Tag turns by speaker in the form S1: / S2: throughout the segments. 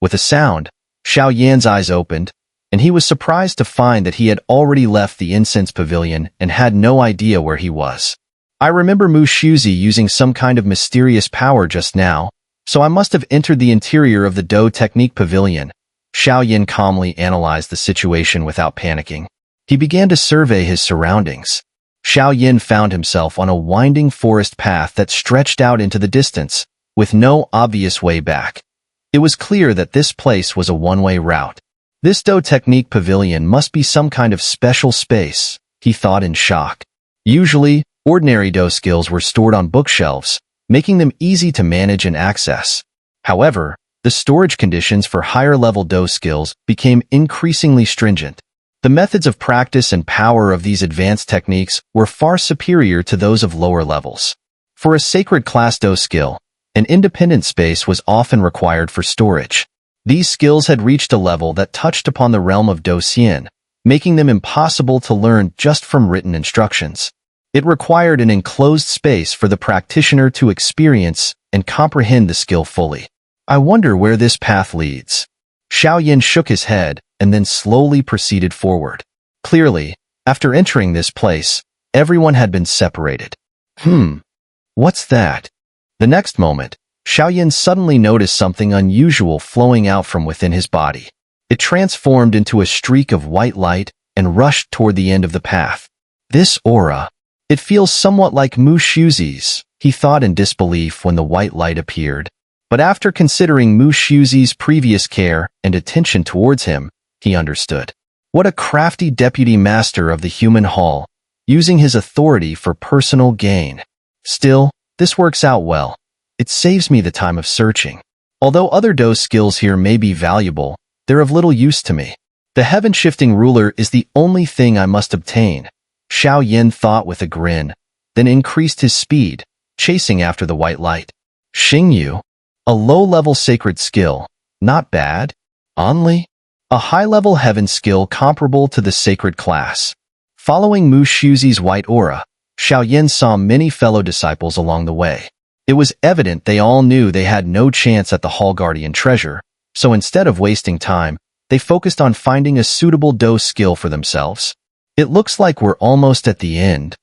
S1: With a sound, Xiao Yan's eyes opened, and he was surprised to find that he had already left the incense pavilion and had no idea where he was. I remember Mu Shuzi using some kind of mysterious power just now, so I must have entered the interior of the Do Technique Pavilion. Xiao Yan calmly analyzed the situation without panicking. He began to survey his surroundings. Xiao Yan found himself on a winding forest path that stretched out into the distance, with no obvious way back. It was clear that this place was a one-way route. This Do Technique Pavilion must be some kind of special space, he thought in shock. Usually, ordinary Do skills were stored on bookshelves, making them easy to manage and access. However, the storage conditions for higher-level Do skills became increasingly stringent. The methods of practice and power of these advanced techniques were far superior to those of lower levels. For a sacred class Do skill, an independent space was often required for storage. These skills had reached a level that touched upon the realm of Do Xian, making them impossible to learn just from written instructions. It required an enclosed space for the practitioner to experience and comprehend the skill fully. I wonder where this path leads. Xiao Yan shook his head and then slowly proceeded forward. Clearly, after entering this place, everyone had been separated. What's that? The next moment, Xiao Yan suddenly noticed something unusual flowing out from within his body. It transformed into a streak of white light and rushed toward the end of the path. This aura, it feels somewhat like Mu Shuzi's, he thought in disbelief when the white light appeared. But after considering Mu Shuzi's previous care and attention towards him, he understood. What a crafty deputy master of the human hall, using his authority for personal gain. Still, this works out well. It saves me the time of searching. Although other Do skills here may be valuable, they're of little use to me. The heaven-shifting ruler is the only thing I must obtain, Xiao Yan thought with a grin, then increased his speed, chasing after the white light. Xingyu, a low-level sacred skill, not bad. Only a high-level heaven skill comparable to the sacred class. Following Mu Shuzi's white aura, Xiao Yan saw many fellow disciples along the way. It was evident they all knew they had no chance at the Hall Guardian treasure, so instead of wasting time, they focused on finding a suitable Do skill for themselves. It looks like we're almost at the end,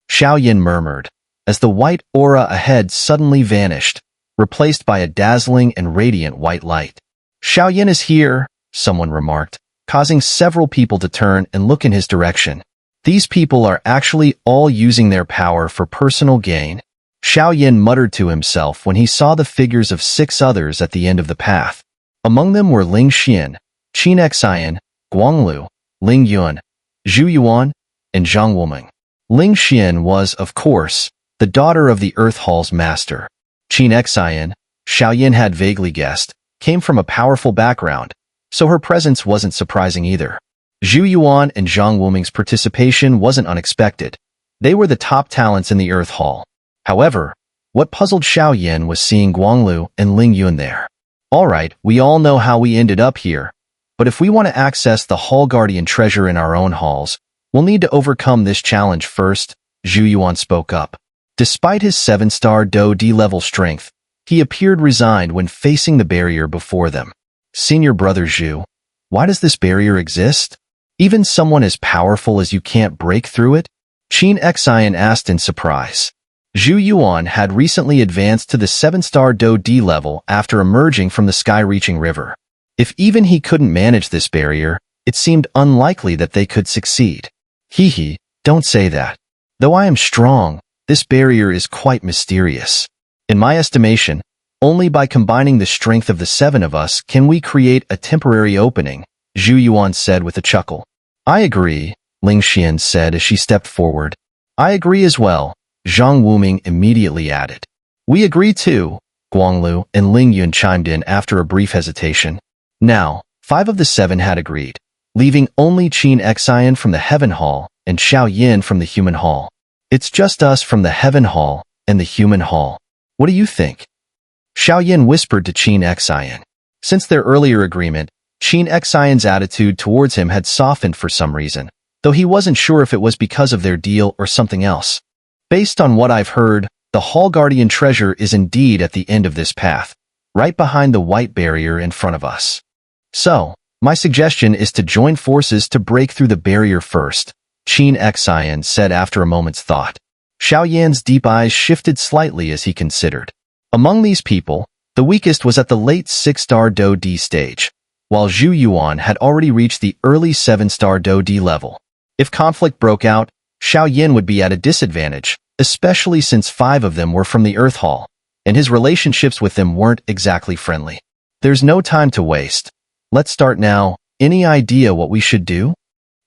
S1: Xiao Yan murmured, as the white aura ahead suddenly vanished, replaced by a dazzling and radiant white light. Xiao Yan is here, someone remarked, causing several people to turn and look in his direction. These people are actually all using their power for personal gain. Xiao Yan muttered to himself when he saw the figures of 6 others at the end of the path. Among them were Ling Xian, Qin Xian, Guanglu, Ling Yuan, Zhu Yuan, and Zhang Wuming. Ling Xian was, of course, the daughter of the Earth Hall's master. Qin Xian, Xiao Yan had vaguely guessed, came from a powerful background, so her presence wasn't surprising either. Zhu Yuan and Zhang Wuming's participation wasn't unexpected. They were the top talents in the Earth Hall. However, what puzzled Xiao Yan was seeing Guanglu and Ling Yuan there. Alright, we all know how we ended up here, but if we want to access the Hall Guardian treasure in our own halls, we'll need to overcome this challenge first, Zhu Yuan spoke up. Despite his 7-star Do D-level strength, he appeared resigned when facing the barrier before them. Senior brother Zhu, why does this barrier exist? Even someone as powerful as you can't break through it? Qin Xian asked in surprise. Zhu Yuan had recently advanced to the 7-star Do D level after emerging from the sky-reaching river. If even he couldn't manage this barrier, it seemed unlikely that they could succeed. Hee, don't say that. Though I am strong, this barrier is quite mysterious. In my estimation, only by combining the strength of the 7 of us can we create a temporary opening, Zhu Yuan said with a chuckle. I agree, Ling Xian said as she stepped forward. I agree as well, Zhang Wuming immediately added. We agree too, Guanglu and Ling Yuan chimed in after a brief hesitation. Now, 5 of the 7 had agreed, leaving only Qin Xian from the Heaven Hall and Xiao Yan from the Human Hall. It's just us from the Heaven Hall and the Human Hall. What do you think? Xiao Yan whispered to Qin Xian. Since their earlier agreement, Qin Xian's attitude towards him had softened for some reason, though he wasn't sure if it was because of their deal or something else. Based on what I've heard, the Hall Guardian treasure is indeed at the end of this path. right behind the white barrier in front of us. So, my suggestion is to join forces to break through the barrier first, Qin Xian said after a moment's thought. Xiao Yan's deep eyes shifted slightly as he considered. Among these people, the weakest was at the late 6-star Do D stage, while Zhu Yuan had already reached the early 7-star Do D level. If conflict broke out, Xiao Yan would be at a disadvantage, especially since 5 of them were from the Earth Hall, and his relationships with them weren't exactly friendly. There's no time to waste. Let's start now. Any idea what we should do?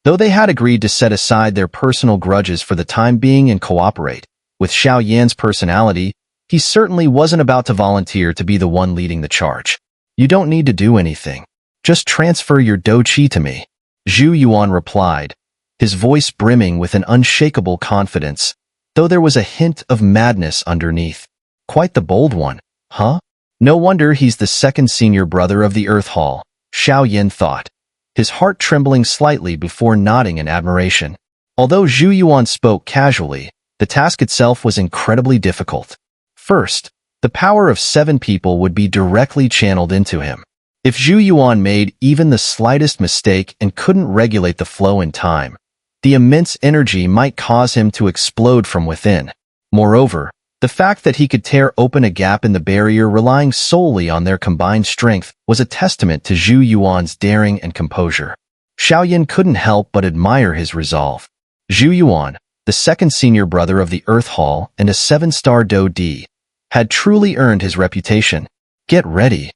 S1: Though they had agreed to set aside their personal grudges for the time being and cooperate, with Xiao Yan's personality, he certainly wasn't about to volunteer to be the one leading the charge. You don't need to do anything. Just transfer your Do Qi to me, Zhu Yuan replied, his voice brimming with an unshakable confidence, though there was a hint of madness underneath. Quite the bold one, huh? No wonder he's the second senior brother of the Earth Hall, Xiao Yan thought, his heart trembling slightly before nodding in admiration. Although Zhu Yuan spoke casually, the task itself was incredibly difficult. First, the power of 7 people would be directly channeled into him. If Zhu Yuan made even the slightest mistake and couldn't regulate the flow in time, the immense energy might cause him to explode from within. Moreover, the fact that he could tear open a gap in the barrier relying solely on their combined strength was a testament to Zhu Yuan's daring and composure. Xiao Yan couldn't help but admire his resolve. Zhu Yuan, the second senior brother of the Earth Hall and a 7-star Do D, had truly earned his reputation. Get ready,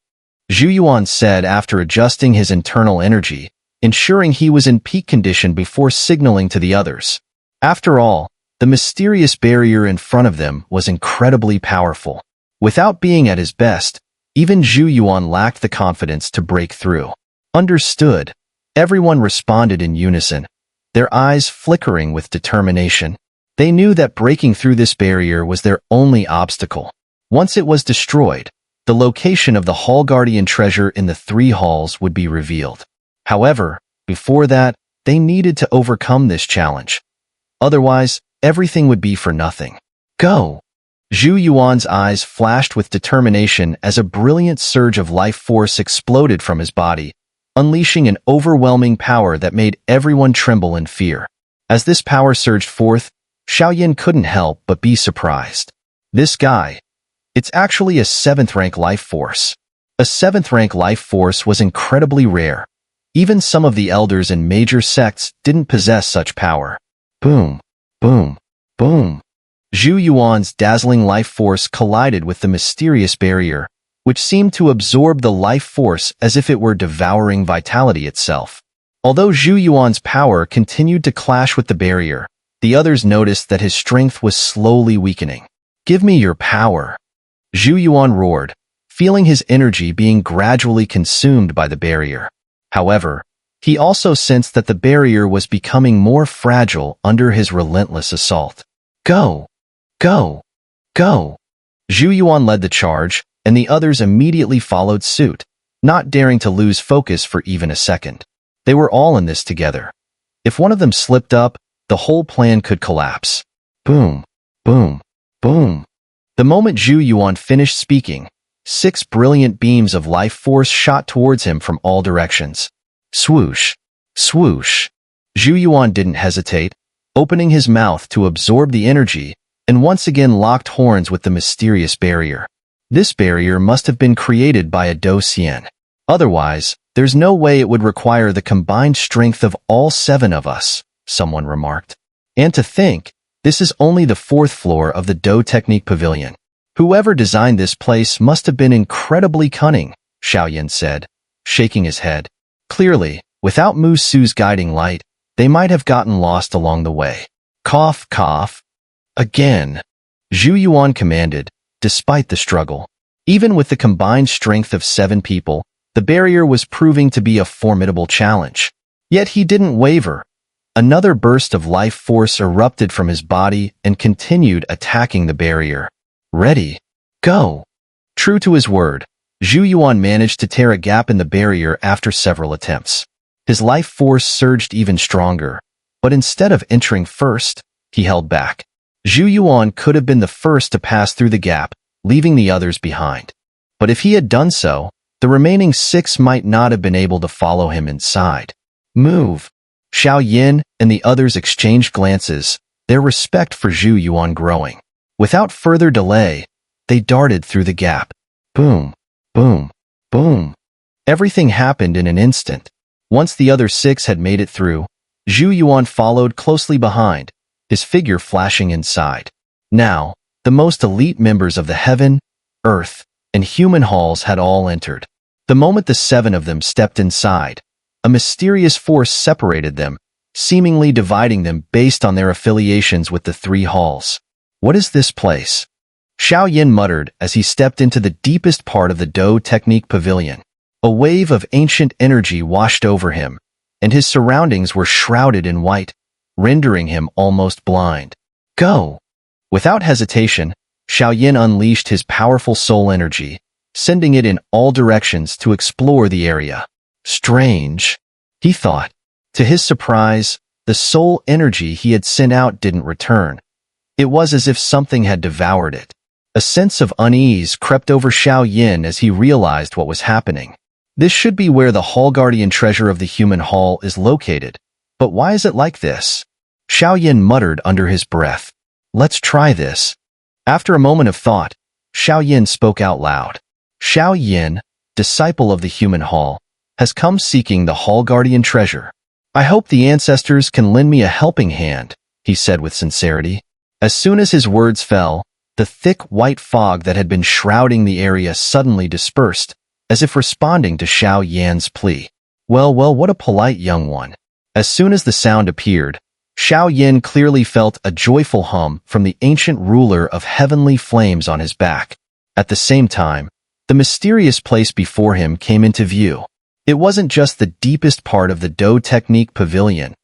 S1: Zhu Yuan said after adjusting his internal energy, ensuring he was in peak condition before signaling to the others. After all, the mysterious barrier in front of them was incredibly powerful. Without being at his best, even Zhu Yuan lacked the confidence to break through. Understood. Everyone responded in unison, their eyes flickering with determination. They knew that breaking through this barrier was their only obstacle. Once it was destroyed, the location of the Hall Guardian treasure in the 3 halls would be revealed. However, before that, they needed to overcome this challenge. Otherwise, everything would be for nothing. Go! Zhu Yuan's eyes flashed with determination as a brilliant surge of life force exploded from his body, unleashing an overwhelming power that made everyone tremble in fear. As this power surged forth, Xiao Yan couldn't help but be surprised. This guy, it's actually a 7th-rank life force. A 7th-rank life force was incredibly rare. Even some of the elders in major sects didn't possess such power. Boom, boom, boom. Zhu Yuan's dazzling life force collided with the mysterious barrier, which seemed to absorb the life force as if it were devouring vitality itself. Although Zhu Yuan's power continued to clash with the barrier, the others noticed that his strength was slowly weakening. Give me your power, Zhu Yuan roared, feeling his energy being gradually consumed by the barrier. However, he also sensed that the barrier was becoming more fragile under his relentless assault. Go! Go! Go! Zhu Yuan led the charge, and the others immediately followed suit, not daring to lose focus for even a second. They were all in this together. If one of them slipped up, the whole plan could collapse. Boom! Boom! Boom! The moment Zhu Yuan finished speaking, 6 brilliant beams of life force shot towards him from all directions. Swoosh! Swoosh! Zhu Yuan didn't hesitate, opening his mouth to absorb the energy, and once again locked horns with the mysterious barrier. This barrier must have been created by a Do Xian. Otherwise, there's no way it would require the combined strength of all 7 of us, someone remarked. And to think, this is only the 4th floor of the Do Technique Pavilion. Whoever designed this place must have been incredibly cunning, Xiao Yan said, shaking his head. Clearly, without Mu Su's guiding light, they might have gotten lost along the way. Cough, cough. Again, Zhu Yuan commanded, despite the struggle. Even with the combined strength of 7 people, the barrier was proving to be a formidable challenge. Yet he didn't waver. Another burst of life force erupted from his body and continued attacking the barrier. Ready? Go! True to his word, Zhu Yuan managed to tear a gap in the barrier after several attempts. His life force surged even stronger, but instead of entering first, he held back. Zhu Yuan could have been the first to pass through the gap, leaving the others behind. But if he had done so, the remaining 6 might not have been able to follow him inside. Move. Xiao Yin and the others exchanged glances, their respect for Zhu Yuan growing. Without further delay, they darted through the gap. Boom, boom, boom. Everything happened in an instant. Once the other 6 had made it through, Zhu Yuan followed closely behind, his figure flashing inside. Now, the most elite members of the heaven, earth, and human halls had all entered. The moment the 7 of them stepped inside, a mysterious force separated them, seemingly dividing them based on their affiliations with the 3 halls. What is this place? Xiao Yin muttered as he stepped into the deepest part of the Do Technique Pavilion. A wave of ancient energy washed over him, and his surroundings were shrouded in white, rendering him almost blind. Go! Without hesitation, Xiao Yin unleashed his powerful soul energy, sending it in all directions to explore the area. Strange, he thought. To his surprise, the soul energy he had sent out didn't return. It was as if something had devoured it. A sense of unease crept over Xiao Yin as he realized what was happening. This should be where the Hall Guardian treasure of the human hall is located, but why is it like this? Xiao Yin muttered under his breath. Let's try this. After a moment of thought, Xiao Yin spoke out loud. Xiao Yin, disciple of the human hall, has come seeking the Hall Guardian treasure. I hope the ancestors can lend me a helping hand, he said with sincerity. As soon as his words fell, the thick white fog that had been shrouding the area suddenly dispersed, as if responding to Xiao Yan's plea. Well, what a polite young one. As soon as the sound appeared, Xiao Yin clearly felt a joyful hum from the ancient ruler of heavenly flames on his back. At the same time, the mysterious place before him came into view. It wasn't just the deepest part of the Do Technique Pavilion.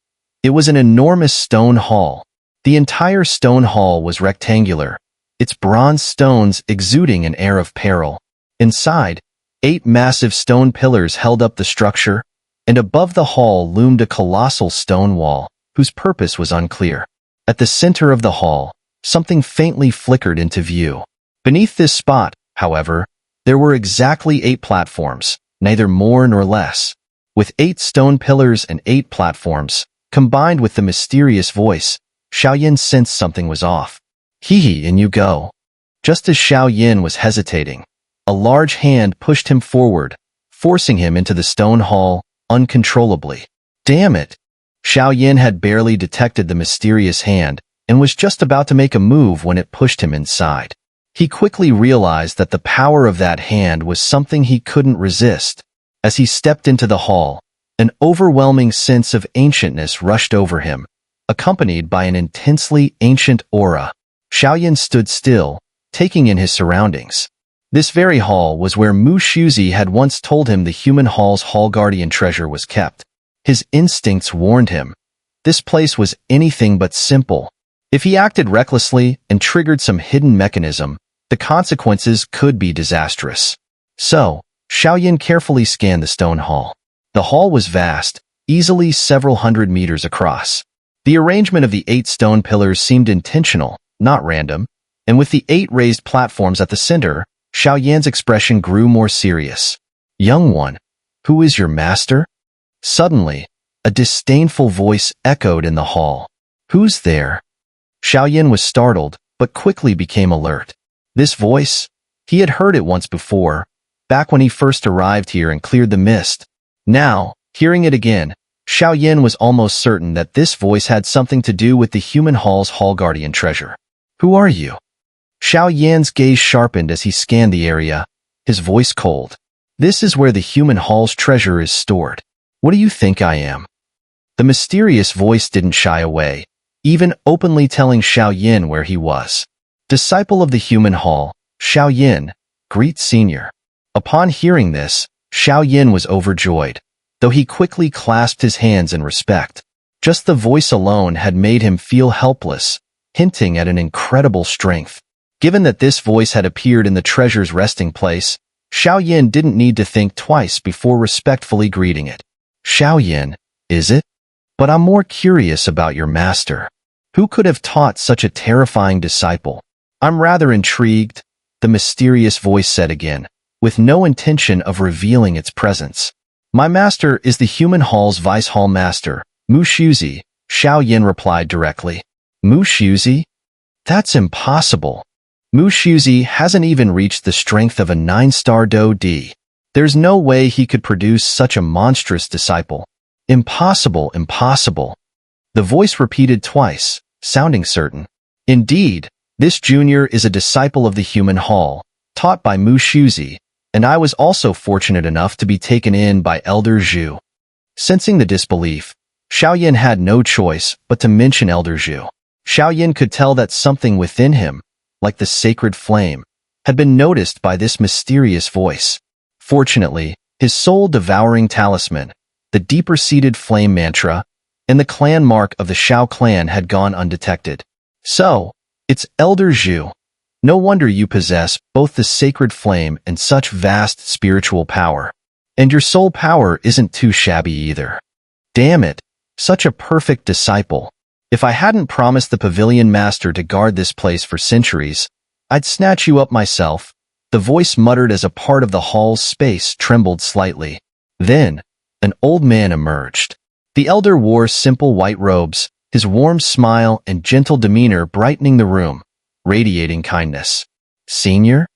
S1: It was an enormous stone hall. The entire stone hall was rectangular, its bronze stones exuding an air of peril. Inside, 8 massive stone pillars held up the structure, and above the hall loomed a colossal stone wall, whose purpose was unclear. At the center of the hall, something faintly flickered into view. Beneath this spot, however, there were exactly 8 platforms, neither more nor less. With 8 stone pillars and 8 platforms, combined with the mysterious voice, Xiao Yin sensed something was off. Hee, in you go. Just as Xiao Yin was hesitating, a large hand pushed him forward, forcing him into the stone hall uncontrollably. Damn it! Xiao Yin had barely detected the mysterious hand and was just about to make a move when it pushed him inside. He quickly realized that the power of that hand was something he couldn't resist. As he stepped into the hall, an overwhelming sense of ancientness rushed over him, accompanied by an intensely ancient aura. Xiao Yin stood still, taking in his surroundings. This very hall was where Mu Shuzi had once told him the human hall's Hall Guardian treasure was kept. His instincts warned him. This place was anything but simple. If he acted recklessly and triggered some hidden mechanism, the consequences could be disastrous. So, Xiao Yin carefully scanned the stone hall. The hall was vast, easily several hundred meters across. The arrangement of the 8 stone pillars seemed intentional, not random, and with the 8 raised platforms at the center, Xiao Yan's expression grew more serious. Young one, who is your master? Suddenly, a disdainful voice echoed in the hall. Who's there? Xiao Yin was startled, but quickly became alert. This voice? He had heard it once before, back when he first arrived here and cleared the mist. Now, hearing it again, Xiao Yin was almost certain that this voice had something to do with the human hall's Hall Guardian treasure. Who are you? Xiao Yan's gaze sharpened as he scanned the area, his voice cold. This is where the human hall's treasure is stored. What do you think I am? The mysterious voice didn't shy away, even openly telling Xiao Yin where he was. Disciple of the human hall, Xiao Yin, greet senior. Upon hearing this, Xiao Yin was overjoyed, though he quickly clasped his hands in respect. Just the voice alone had made him feel helpless, hinting at an incredible strength. Given that this voice had appeared in the treasure's resting place, Xiao Yin didn't need to think twice before respectfully greeting it. Xiao Yin, is it? But I'm more curious about your master. Who could have taught such a terrifying disciple? I'm rather intrigued, the mysterious voice said again, with no intention of revealing its presence. My master is the human hall's vice hall master, MultiSubs, Xiao Yin replied directly. MultiSubs? That's impossible. MultiSubs hasn't even reached the strength of a 9-star Do D. There's no way he could produce such a monstrous disciple. Impossible, impossible. The voice repeated twice, sounding certain. Indeed, this junior is a disciple of the human hall, taught by MultiSubs, and I was also fortunate enough to be taken in by Elder Xiao. Sensing the disbelief, Xiao Yin had no choice but to mention Elder Xiao. Xiao Yin could tell that something within him, like the sacred flame, had been noticed by this mysterious voice. Fortunately, his soul-devouring talisman, the deeper-seated flame mantra, and the clan mark of the Xiao clan had gone undetected. So, it's Elder Xiao. No wonder you possess both the sacred flame and such vast spiritual power. And your soul power isn't too shabby either. Damn it, such a perfect disciple. If I hadn't promised the Pavilion Master to guard this place for centuries, I'd snatch you up myself, the voice muttered as a part of the hall's space trembled slightly. Then, an old man emerged. The elder wore simple white robes, his warm smile and gentle demeanor brightening the room, radiating kindness. Senior?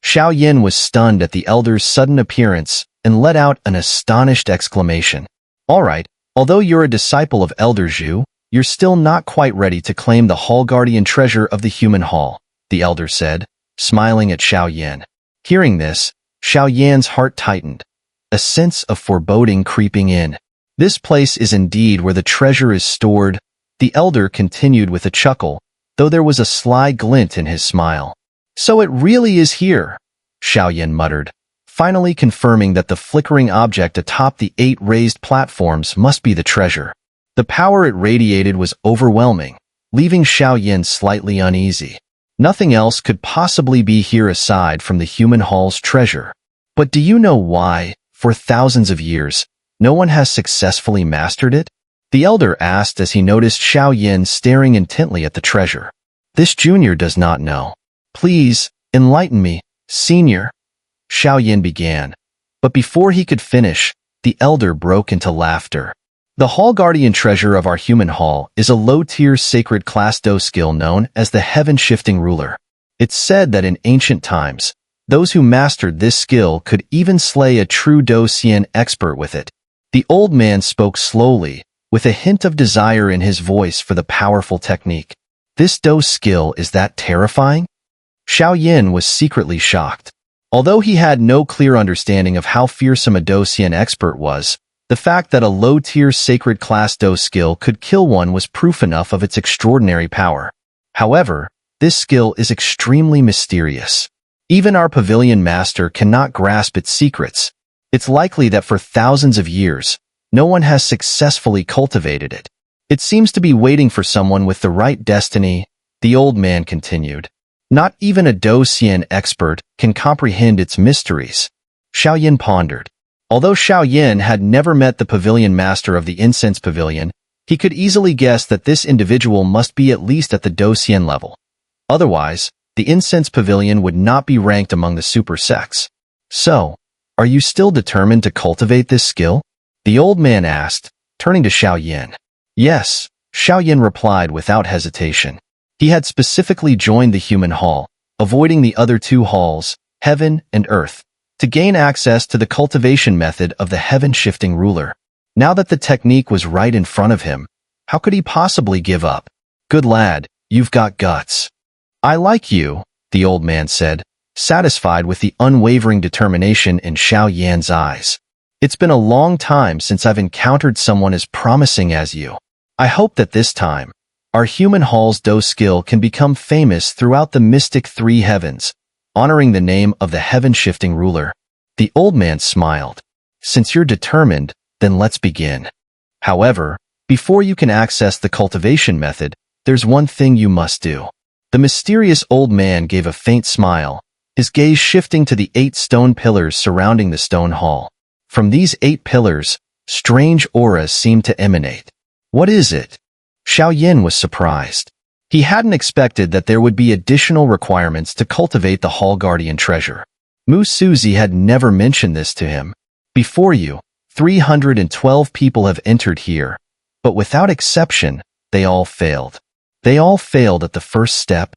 S1: Xiao Yin was stunned at the elder's sudden appearance and let out an astonished exclamation. All right, although you're a disciple of Elder Xiao, you're still not quite ready to claim the hall guardian treasure of the human hall, the elder said, smiling at Xiao Yin. Hearing this, Xiao Yan's heart tightened, a sense of foreboding creeping in. This place is indeed where the treasure is stored, the elder continued with a chuckle, though there was a sly glint in his smile. So it really is here, Xiao Yin muttered, finally confirming that the flickering object atop the 8 raised platforms must be the treasure. The power it radiated was overwhelming, leaving Xiao Yin slightly uneasy. Nothing else could possibly be here aside from the human hall's treasure. But do you know why, for thousands of years, no one has successfully mastered it? The elder asked as he noticed Xiao Yin staring intently at the treasure. This junior does not know. Please, enlighten me, senior. Xiao Yin began. But before he could finish, the elder broke into laughter. The hall guardian treasure of our human hall is a low-tier sacred class Do skill known as the heaven-shifting ruler. It's said that in ancient times, those who mastered this skill could even slay a true Do Xian expert with it. The old man spoke slowly, with a hint of desire in his voice for the powerful technique. This Do skill is that terrifying? Xiao Yin was secretly shocked. Although he had no clear understanding of how fearsome a Do Xian expert was, the fact that a low-tier sacred class Do skill could kill one was proof enough of its extraordinary power. However, this skill is extremely mysterious. Even our Pavilion Master cannot grasp its secrets. It's likely that for thousands of years, no one has successfully cultivated it. It seems to be waiting for someone with the right destiny, the old man continued. Not even a Do Xian expert can comprehend its mysteries. Xiao Yin pondered. Although Xiao Yin had never met the Pavilion Master of the Incense Pavilion, he could easily guess that this individual must be at least at the Do Xian level. Otherwise, the Incense Pavilion would not be ranked among the super sects. So, are you still determined to cultivate this skill? The old man asked, turning to Xiao Yin. Yes, Xiao Yin replied without hesitation. He had specifically joined the human hall, avoiding the other 2 halls, heaven and earth, to gain access to the cultivation method of the heaven-shifting ruler. Now that the technique was right in front of him, how could he possibly give up? Good lad, you've got guts. I like you, the old man said, satisfied with the unwavering determination in Xiao Yan's eyes. It's been a long time since I've encountered someone as promising as you. I hope that this time, our human hall's Do skill can become famous throughout the mystic 3 heavens, honoring the name of the heaven-shifting ruler. The old man smiled. Since you're determined, then let's begin. However, before you can access the cultivation method, there's one thing you must do. The mysterious old man gave a faint smile, his gaze shifting to the 8 stone pillars surrounding the stone hall. From these 8 pillars, strange auras seemed to emanate. What is it? Xiao Yin was surprised. He hadn't expected that there would be additional requirements to cultivate the hall guardian treasure. Mu Suzy had never mentioned this to him. Before you, 312 people have entered here, but without exception, they all failed. They all failed at the first step.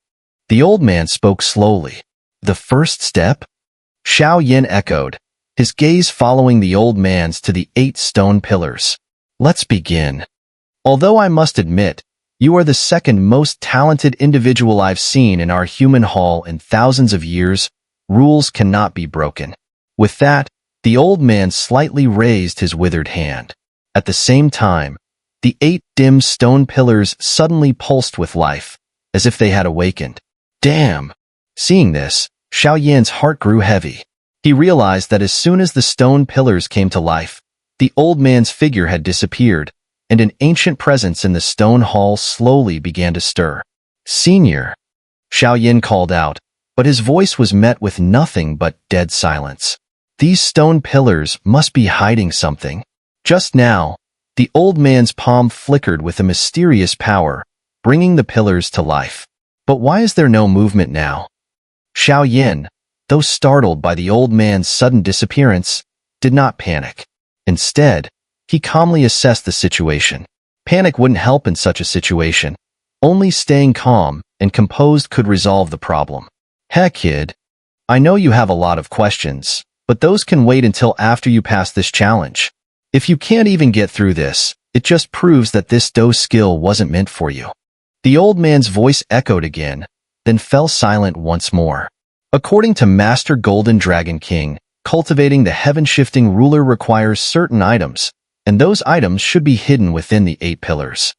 S1: The old man spoke slowly. The first step? Xiao Yin echoed, his gaze following the old man's to the 8 stone pillars. Let's begin. Although I must admit, you are the second most talented individual I've seen in our human hall in thousands of years, rules cannot be broken. With that, the old man slightly raised his withered hand. At the same time, the 8 dim stone pillars suddenly pulsed with life, as if they had awakened. Damn! Seeing this, Xiao Yan's heart grew heavy. He realized that as soon as the stone pillars came to life, the old man's figure had disappeared, and an ancient presence in the stone hall slowly began to stir. Senior, Xiao Yan called out, but his voice was met with nothing but dead silence. These stone pillars must be hiding something. Just now, the old man's palm flickered with a mysterious power, bringing the pillars to life. But why is there no movement now? Xiao Yan, though startled by the old man's sudden disappearance, did not panic. Instead, he calmly assessed the situation. Panic wouldn't help in such a situation. Only staying calm and composed could resolve the problem. Heck, kid. I know you have a lot of questions, but those can wait until after you pass this challenge. If you can't even get through this, it just proves that this Do skill wasn't meant for you. The old man's voice echoed again, then fell silent once more. According to Master Golden Dragon King, cultivating the heaven-shifting ruler requires certain items, and those items should be hidden within the 8 pillars.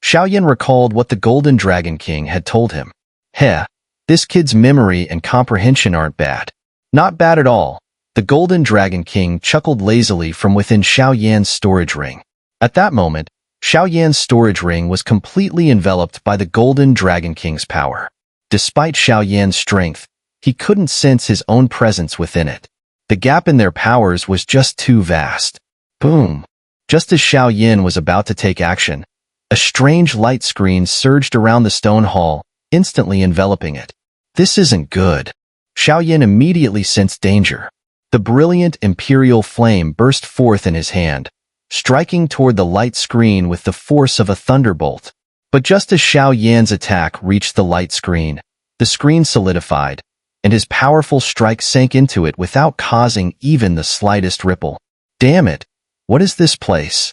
S1: Xiao Yan recalled what the Golden Dragon King had told him. Heh, this kid's memory and comprehension aren't bad. Not bad at all. The Golden Dragon King chuckled lazily from within Xiao Yan's storage ring. At that moment, Xiao Yan's storage ring was completely enveloped by the Golden Dragon King's power. Despite Xiao Yan's strength, he couldn't sense his own presence within it. The gap in their powers was just too vast. Boom! Just as Xiao Yan was about to take action, a strange light screen surged around the stone hall, instantly enveloping it. This isn't good. Xiao Yan immediately sensed danger. The brilliant imperial flame burst forth in his hand, striking toward the light screen with the force of a thunderbolt. But just as Xiao Yan's attack reached the light screen, the screen solidified, and his powerful strike sank into it without causing even the slightest ripple. Damn it! What is this place?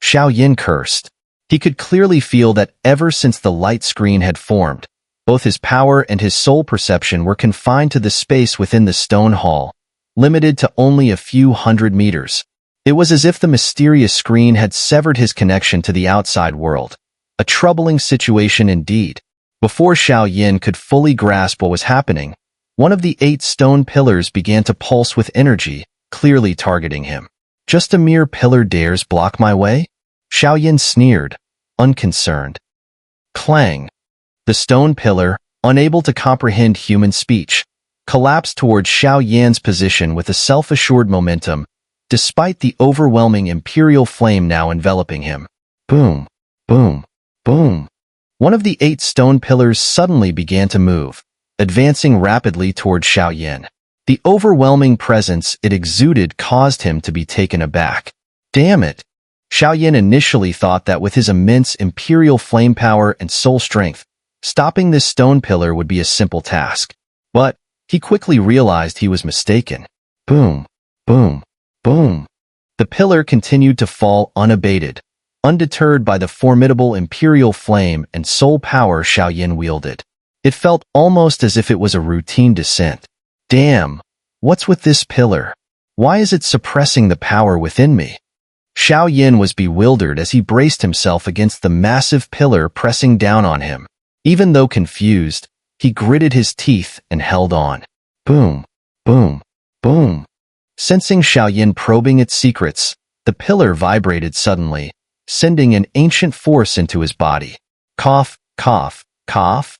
S1: Xiao Yan cursed. He could clearly feel that ever since the light screen had formed, both his power and his soul perception were confined to the space within the stone hall, limited to only a few hundred meters. It was as if the mysterious screen had severed his connection to the outside world. A troubling situation indeed. Before Xiao Yan could fully grasp what was happening, one of the 8 stone pillars began to pulse with energy, clearly targeting him. Just a mere pillar dares block my way? Xiao Yan sneered, unconcerned. Clang! The stone pillar, unable to comprehend human speech, collapsed towards Xiao Yan's position with a self-assured momentum, despite the overwhelming imperial flame now enveloping him. Boom! Boom! Boom! One of the 8 stone pillars suddenly began to move, advancing rapidly toward Xiao Yan. The overwhelming presence it exuded caused him to be taken aback. Damn it! Xiao Yan initially thought that with his immense imperial flame power and soul strength, stopping this stone pillar would be a simple task. But he quickly realized he was mistaken. Boom! Boom! Boom! The pillar continued to fall unabated, undeterred by the formidable imperial flame and soul power Xiao Yan wielded. It felt almost as if it was a routine descent. Damn! What's with this pillar? Why is it suppressing the power within me? Xiao Yan was bewildered as he braced himself against the massive pillar pressing down on him. Even though confused, he gritted his teeth and held on. Boom! Boom! Boom! Sensing Xiao Yan probing its secrets, the pillar vibrated suddenly, sending an ancient force into his body. Cough, cough, cough.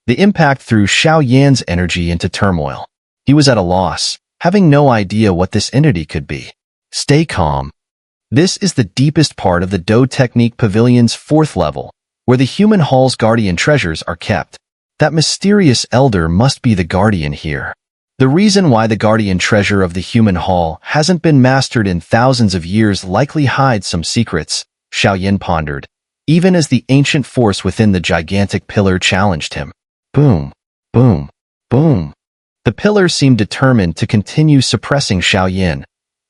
S1: The impact threw Xiao Yan's energy into turmoil. He was at a loss, having no idea what this entity could be. Stay calm. This is the deepest part of the Do Technique Pavilion's 4th level, where the human hall's guardian treasures are kept. That mysterious elder must be the guardian here. The reason why the guardian treasure of the human hall hasn't been mastered in thousands of years likely hides some secrets, Xiao pondered, even as the ancient force within the gigantic pillar challenged him. Boom, boom, boom. The pillar seemed determined to continue suppressing Xiao,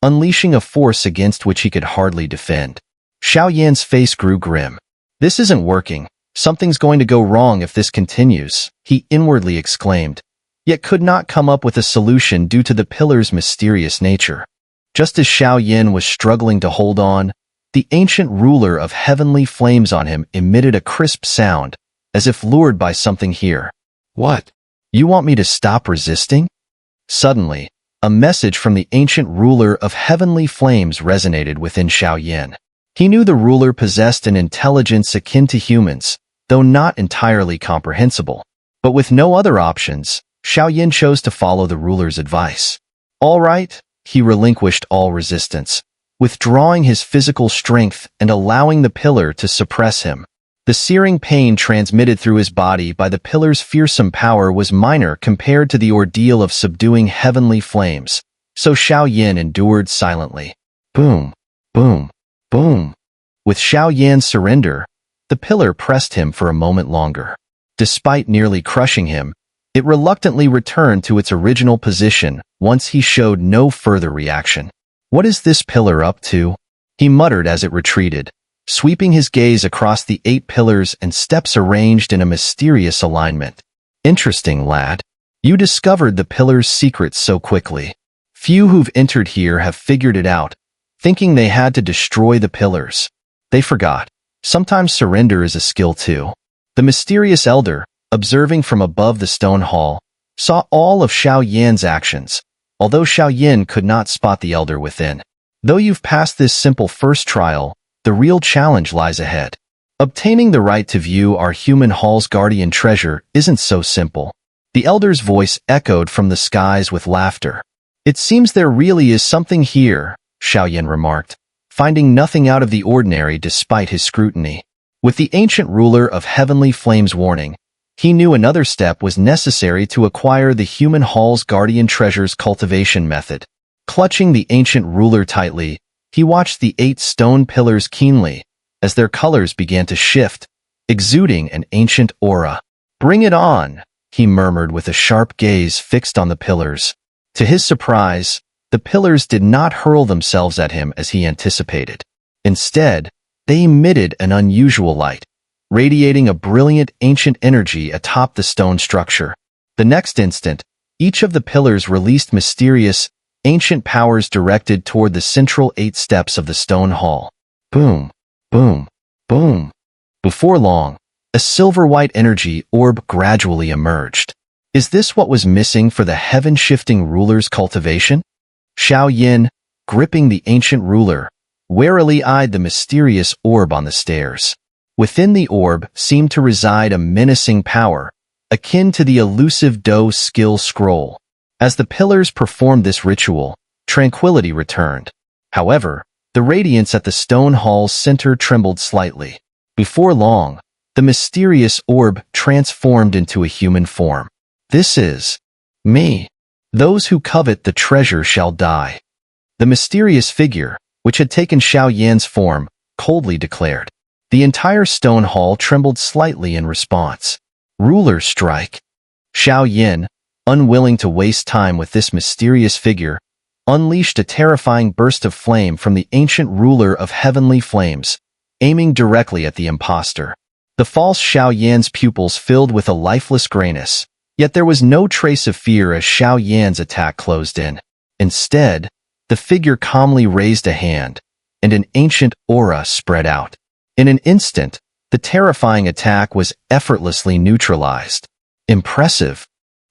S1: unleashing a force against which he could hardly defend. Xiao face grew grim. This isn't working. Something's going to go wrong if this continues, he inwardly exclaimed, yet could not come up with a solution due to the pillar's mysterious nature. Just as Xiao was struggling to hold on, the ancient ruler of heavenly flames on him emitted a crisp sound, as if lured by something here. What? You want me to stop resisting? Suddenly, a message from the ancient ruler of heavenly flames resonated within Xiao. He knew the ruler possessed an intelligence akin to humans, though not entirely comprehensible. But with no other options, Xiao chose to follow the ruler's advice. All right, he relinquished all resistance, withdrawing his physical strength and allowing the pillar to suppress him. The searing pain transmitted through his body by the pillar's fearsome power was minor compared to the ordeal of subduing heavenly flames, so Xiao endured silently. Boom, boom, boom. With Xiao surrender, the pillar pressed him for a moment longer. Despite nearly crushing him, it reluctantly returned to its original position once he showed no further reaction. What is this pillar up to? He muttered as it retreated, sweeping his gaze across the 8 pillars and steps arranged in a mysterious alignment. Interesting, lad. You discovered the pillar's secrets so quickly. Few who've entered here have figured it out, thinking they had to destroy the pillars. They forgot. Sometimes surrender is a skill too. The mysterious elder, observing from above the stone hall, saw all of Xiao actions, although Xiao could not spot the elder within. Though you've passed this simple first trial, the real challenge lies ahead. Obtaining the right to view our human hall's guardian treasure isn't so simple. The elder's voice echoed from the skies with laughter. It seems there really is something here, Xiao remarked, finding nothing out of the ordinary despite his scrutiny. With the ancient ruler of heavenly flames warning, he knew another step was necessary to acquire the human hall's guardian treasure's cultivation method. Clutching the ancient ruler tightly, he watched the 8 stone pillars keenly, as their colors began to shift, exuding an ancient aura. Bring it on, he murmured with a sharp gaze fixed on the pillars. To his surprise, the pillars did not hurl themselves at him as he anticipated. Instead, they emitted an unusual light, radiating a brilliant ancient energy atop the stone structure. The next instant, each of the pillars released mysterious, ancient powers directed toward the central 8 steps of the stone hall. Boom, boom, boom. Before long, a silver-white energy orb gradually emerged. Is this what was missing for the heaven-shifting ruler's cultivation? Xiao, gripping the ancient ruler, warily eyed the mysterious orb on the stairs. Within the orb seemed to reside a menacing power, akin to the elusive Do skill scroll. As the pillars performed this ritual, tranquility returned. However, the radiance at the stone hall's center trembled slightly. Before long, the mysterious orb transformed into a human form. This is me. Those who covet the treasure shall die. The mysterious figure, which had taken Xiao form, coldly declared. The entire stone hall trembled slightly in response. Ruler strike. Xiao, unwilling to waste time with this mysterious figure, unleashed a terrifying burst of flame from the ancient ruler of heavenly flames, aiming directly at the impostor. The false Xiao pupils filled with a lifeless grayness, yet there was no trace of fear as Xiao attack closed in. Instead, the figure calmly raised a hand, and an ancient aura spread out. In an instant, the terrifying attack was effortlessly neutralized. Impressive,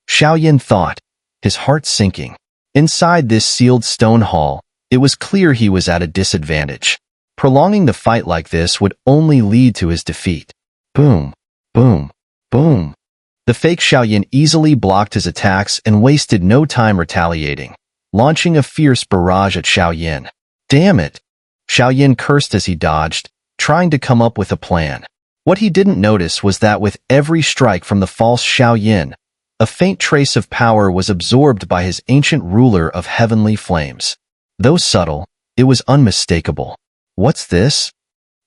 S1: Xiao thought, his heart sinking. Inside this sealed stone hall, it was clear he was at a disadvantage. Prolonging the fight like this would only lead to his defeat. Boom, boom, boom. The fake Xiao easily blocked his attacks and wasted no time retaliating, launching a fierce barrage at Xiao. Damn it! Xiao cursed as he dodged, trying to come up with a plan. What he didn't notice was that with every strike from the false Xiao, A faint trace of power was absorbed by his ancient ruler of heavenly flames. Though subtle, it was unmistakable. What's this?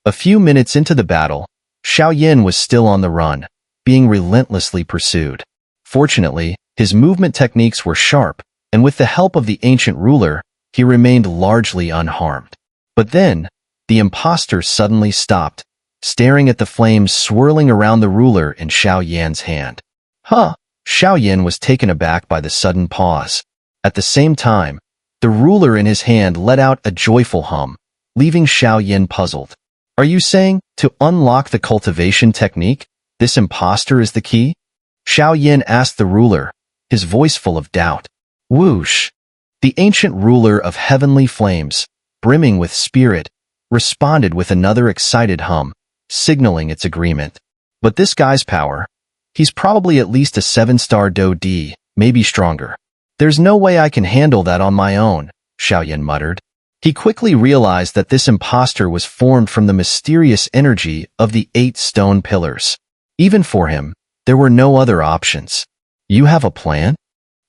S1: A few minutes into the battle, Xiao was still on the run, being relentlessly pursued. Fortunately, his movement techniques were sharp, and with the help of the ancient ruler, he remained largely unharmed. But then, the impostor suddenly stopped, staring at the flames swirling around the ruler in Xiao hand. Huh! Xiao was taken aback by the sudden pause. At the same time, the ruler in his hand let out a joyful hum, leaving Xiao puzzled. Are you saying, to unlock the cultivation technique, this impostor is the key? Xiao asked the ruler, his voice full of doubt. Whoosh! The ancient ruler of heavenly flames, brimming with spirit, responded with another excited hum, signaling its agreement. But this guy's power, he's probably at least a 7-star Do-D, maybe stronger. There's no way I can handle that on my own, Xiao muttered. He quickly realized that this impostor was formed from the mysterious energy of the 8 stone pillars. Even for him, there were no other options. You have a plan?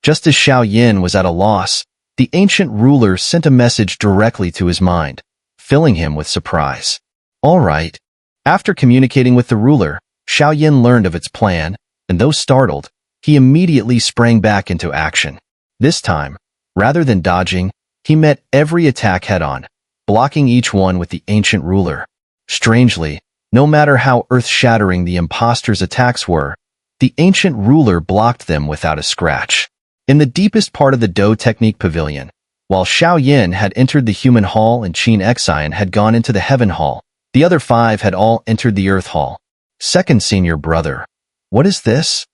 S1: Just as Xiao was at a loss, the ancient ruler sent a message directly to his mind, filling him with surprise. All right. After communicating with the ruler, Xiao learned of its plan, and though startled, he immediately sprang back into action. This time, rather than dodging, he met every attack head-on, blocking each one with the ancient ruler. Strangely, no matter how earth-shattering the impostor's attacks were, the ancient ruler blocked them without a scratch. In the deepest part of the Do Technique Pavilion, while Xiao had entered the Human Hall and Qin Xian had gone into the Heaven Hall, the other 5 had all entered the Earth Hall. Second senior brother. What is this?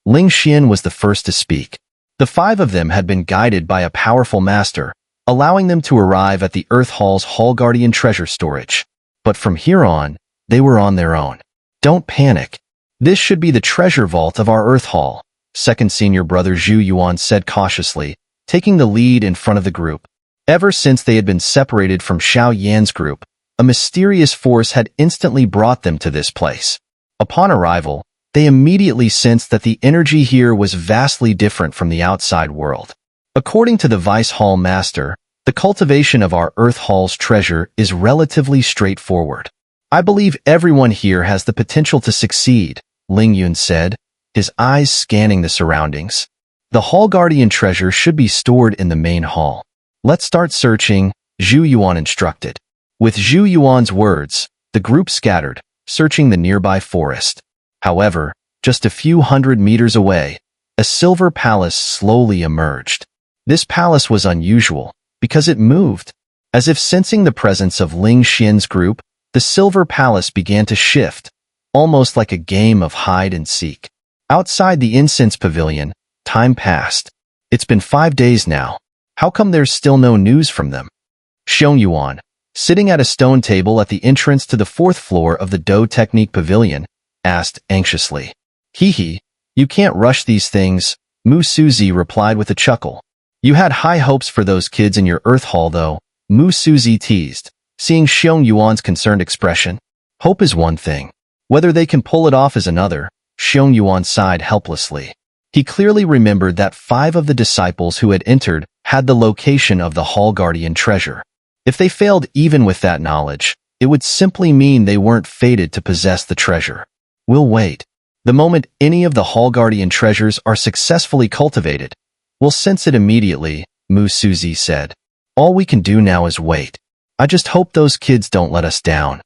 S1: Ling Xian was the first to speak. The 5 of them had been guided by a powerful master, allowing them to arrive at the Earth Hall's Hall Guardian treasure storage. But from here on, they were on their own. Don't panic. This should be the treasure vault of our Earth Hall, second senior brother Zhu Yuan said cautiously, taking the lead in front of the group. Ever since they had been separated from Xiao group, a mysterious force had instantly brought them to this place. Upon arrival, they immediately sensed that the energy here was vastly different from the outside world. According to the Vice Hall Master, the cultivation of our Earth Hall's treasure is relatively straightforward. I believe everyone here has the potential to succeed, Ling Yun said, his eyes scanning the surroundings. The Hall Guardian treasure should be stored in the main hall. Let's start searching, Zhu Yuan instructed. With Zhu Yuan's words, the group scattered, searching the nearby forest. However, just a few hundred meters away, a silver palace slowly emerged. This palace was unusual, because it moved. As if sensing the presence of Ling Xian's group, the silver palace began to shift, almost like a game of hide-and-seek. Outside the incense pavilion, time passed. It's been 5 days now. How come there's still no news from them? Xiong Yuan, sitting at a stone table at the entrance to the 4th floor of the Do Technique Pavilion, asked anxiously. Hee, you can't rush these things, Mu Suzi replied with a chuckle. You had high hopes for those kids in your Earth Hall though, Mu Suzi teased, seeing Xiong Yuan's concerned expression. Hope is one thing. Whether they can pull it off is another, Xiong Yuan sighed helplessly. He clearly remembered that 5 of the disciples who had entered had the location of the Hall Guardian treasure. If they failed even with that knowledge, it would simply mean they weren't fated to possess the treasure. We'll wait. The moment any of the Hall Guardian treasures are successfully cultivated, we'll sense it immediately, Mu Suzi said. All we can do now is wait. I just hope those kids don't let us down.